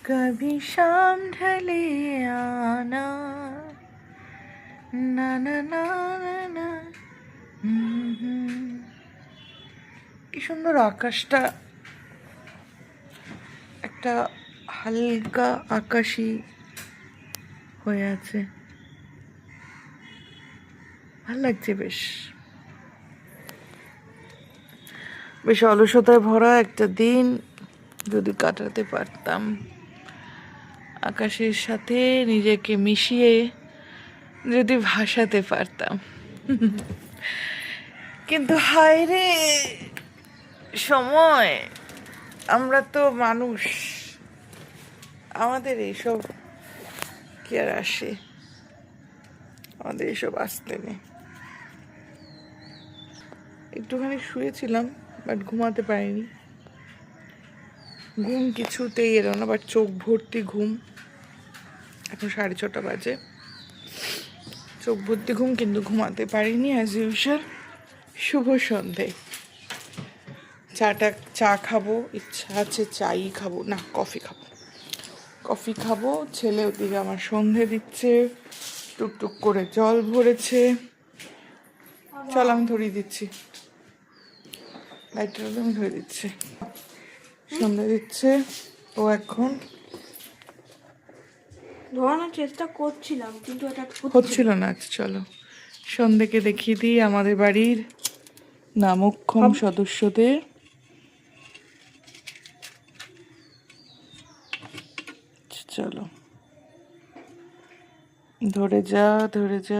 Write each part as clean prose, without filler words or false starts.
कभी शाम ढले आना ना ना ना ना ना কি সুন্দর আকাশটা, একটা হালকা আকাশি হয়ে আছে, ভাল লাগছে। বেশ বেশ অলসতায় ভরা একটা দিন যদি কাটাতে পারতাম, আকাশের সাথে নিজেকে মিশিয়ে যদি ভাসাতে পারতাম। কিন্তু হায় রে সময়, আমরা তো মানুষ, আমাদের এইসব কি আর আসে, আমাদের এইসব আসতে নেই। একটুখানি শুয়েছিলাম বাট ঘুমাতে পারিনি, ঘুম কিছুতেই এলো না, বাট চোখ ভর্তি ঘুম। এখন 6:30 বাজে, চোখ ভর্তি ঘুম, কিন্তু ঘুমাতে পারিনি। অ্যাজ ইউজুয়াল শুভ সন্ধে। চা খাবো, ইচ্ছা আছে চাই খাবো, না কফি খাবো। ছেলে ওদিকে আমার সন্ধে দিচ্ছে, টুকটুক করে জল ভরেছে। চল আমি ধরিয়ে দিচ্ছি, লাইটটা আমি ধরে দিচ্ছি। সন্ধে দিচ্ছে ও এখন। ধরানোর চেষ্টা করছিলাম কিন্তু এটা হচ্ছিল না। আচ্ছা চলো সন্ধেকে দেখিয়ে দিই আমাদের বাড়ির নামক্ষম সদস্যদের। চলো ধরে যা, ধরেছে,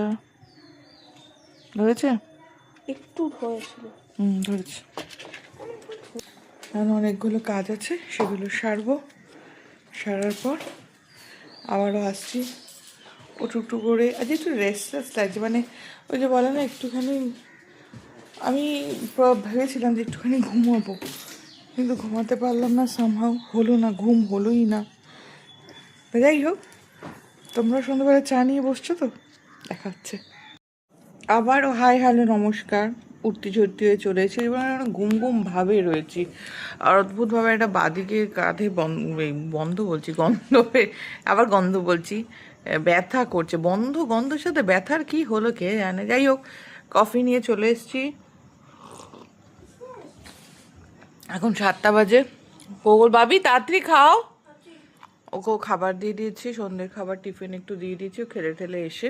একটু ধরেছিল। ধরেছে। এখন অনেকগুলো কাজ আছে, সেগুলো সারবো। সারার পর আবারও আসছি। ও টুকটু করে আজ একটু রেস্টলেস লাগছে, মানে ওই যে বলে না একটুখানি, আমি ভেবেছিলাম যে একটুখানি ঘুমাবো, কিন্তু ঘুমাতে পারলাম না, সামহাও হলো না, ঘুম হলোই না। যাই হোক, তোমরা সন্ধ্যাবেলা চা নিয়ে বসছো তো, দেখা হচ্ছে। আবারও হাই হ্যালো নমস্কার। উঠতি ঝরতি হয়ে চলে এসেছি এবং ঘুম ঘুম ভাবে রয়েছি। আর অদ্ভুতভাবে একটা বাদিকে কাঁধে বন্ধ বলছি, গন্ধ আবার গন্ধ বলছি, ব্যথা করছে। গন্ধের সাথে ব্যথার কি হলো কে জানে। যাই হোক, কফি নিয়ে চলে এসেছি। এখন 7টা বাজে। বল বাবি তাড়াতাড়ি খাও। ওকেও খাবার দিয়ে দিয়েছি, সন্ধ্যের খাবার টিফিন একটু দিয়ে দিয়েছি। ও খেলে ঠেলে এসে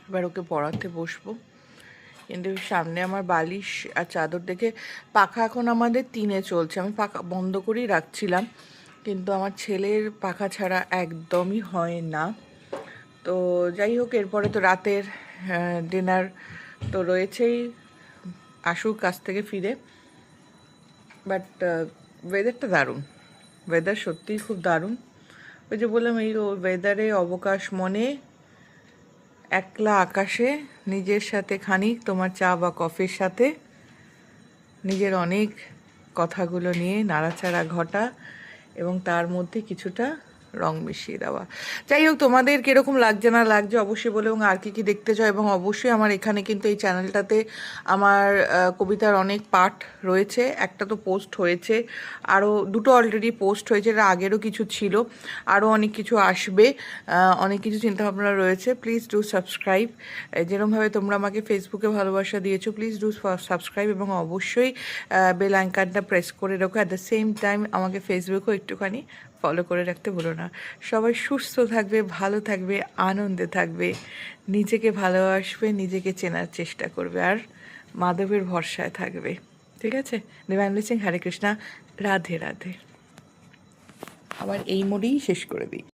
এবার ওকে পড়াতে বসবো। কিন্তু সামনে আমার বালিশ আর চাদর দেখে, পাখা এখন আমাদের 3-এ চলছে, আমি পাখা বন্ধ করেই রাখছিলাম, কিন্তু আমার ছেলের পাখা ছাড়া একদমই হয় না। তো যাই হোক, এরপরে তো রাতের ডিনার তো রয়েছেই, আসুক কাছ থেকে ফিরে। বাট ওয়েদারটা দারুণ, ওয়েদার সত্যিই খুব দারুণ। ওই যে বললাম, এই ওয়েদারে অবকাশ মনে, একলা আকাশে, নিজের সাথে খানিক তোমার চা বা কফির সাথে নিজের অনেক কথাগুলো নিয়ে নাড়াচাড়া ঘটা এবং তার মধ্যে কিছুটা রং মিশিয়ে দেওয়া। যাই হোক, তোমাদের কীরকম লাগছে না লাগছে অবশ্যই বলে, এবং আর কি দেখতে চাও। এবং অবশ্যই আমার এখানে কিন্তু এই চ্যানেলটাতে আমার কবিতার অনেক পাঠ রয়েছে। একটা তো পোস্ট হয়েছে, আরও 2টো অলরেডি পোস্ট হয়েছে, এটা আগেরও কিছু ছিল, আরও অনেক কিছু আসবে, অনেক কিছু চিন্তাভাবনা রয়েছে। Please do subscribe. যেরকমভাবে তোমরা আমাকে ফেসবুকে ভালোবাসা দিয়েছো, প্লিজ ডু সাবস্ক্রাইব, এবং অবশ্যই বেল আইকনটা প্রেস করে রাখো। অ্যাট দ্য সেম টাইম আমাকে ফেসবুকেও একটুখানি ফলো করে রাখতে ভুলো না। সবাই সুস্থ থাকবে, ভালো থাকবে, আনন্দে থাকবে, নিজেকে ভালোবাসবে, নিজেকে চেনার চেষ্টা করবে, আর মাধবের ভরসায় থাকবে। ঠিক আছে? ডিভাইন ব্লেসিং, হরে কৃষ্ণা, রাধে রাধে। আবার এই মোডেই শেষ করে দিই।